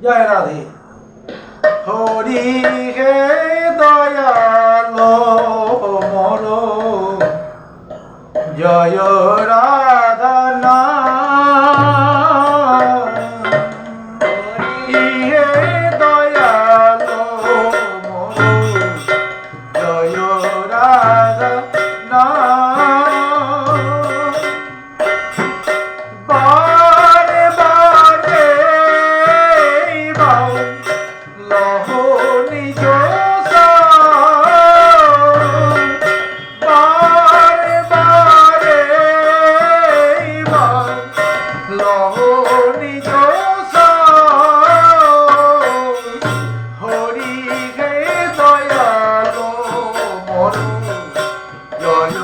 জয় রাধে। হরি হে দয়াল মোর, জয় রাধা নাম। হরি হে দয়াল মোর, জয় রাধা নাম। বারে বারে বাউ লহ নিজ বারে বারে বাউ লহ নিজ হরি হে দয়াল মোর, জয়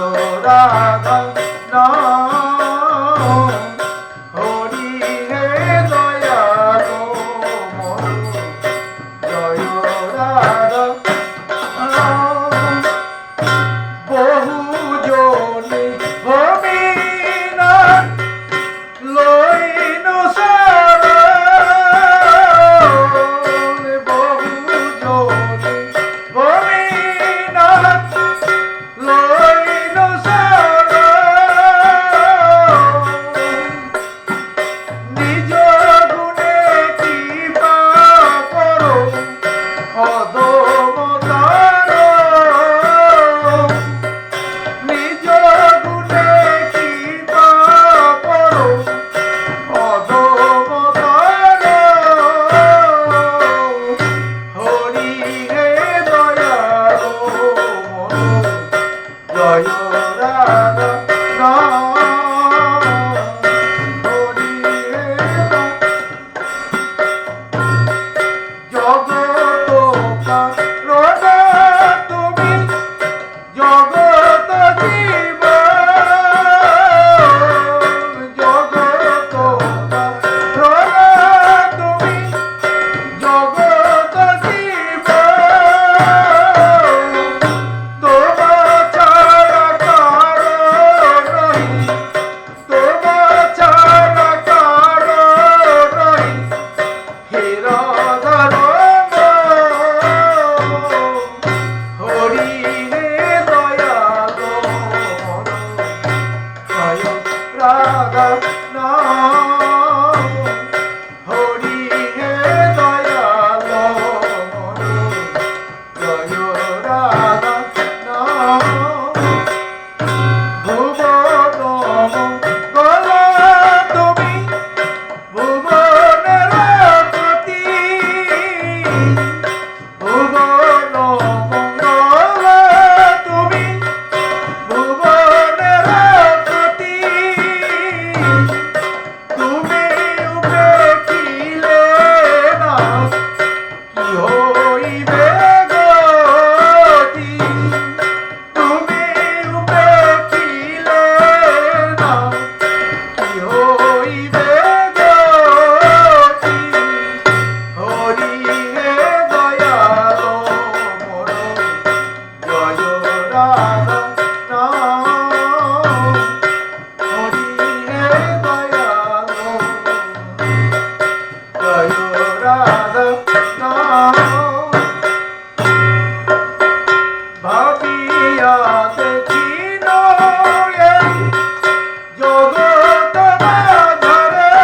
রাধা নাম। হরি হে দয়াল মোর, জয় রাধা নাম। বহু জনে ভবিনা লইন শরণ, বহু জনে ভবিনা লইন শরণ। নিজ গুণে কৃপা করো অধমতার, নিজ গুণে কৃপা করো অধমতার। হরি হে দয়াল মোর, জয় রাধা নাম। হরি হে জগত কারণ তুমি, জগত জীব, জগত কারণ তুমি, জগত জীব। তোমা ছাড়া কারো রহি, তোমা ছাড়া কারো রহি, হে রাধা রাম। হরি হে দয়াল মোর, জয় রাধা নাম। হরি হে দয়াল মোর, জয় রাধা নাম। ভুবন মঙ্গল তুমি, ভুবনের পতি, ভুবন মঙ্গল তুমি, ভুবনের পতি। তুমি উপেক্ষিলে না কি হইবে গতি, তুমি উপেক্ষিলে না কি হইবে গতি। হরি হে দয়াল মোর, জয় রাধা নাম। হরি হে দয়াল, জয় রাধা নাম। ভাবিয়া দেখিন এই জগৎ মাঝারে,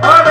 হর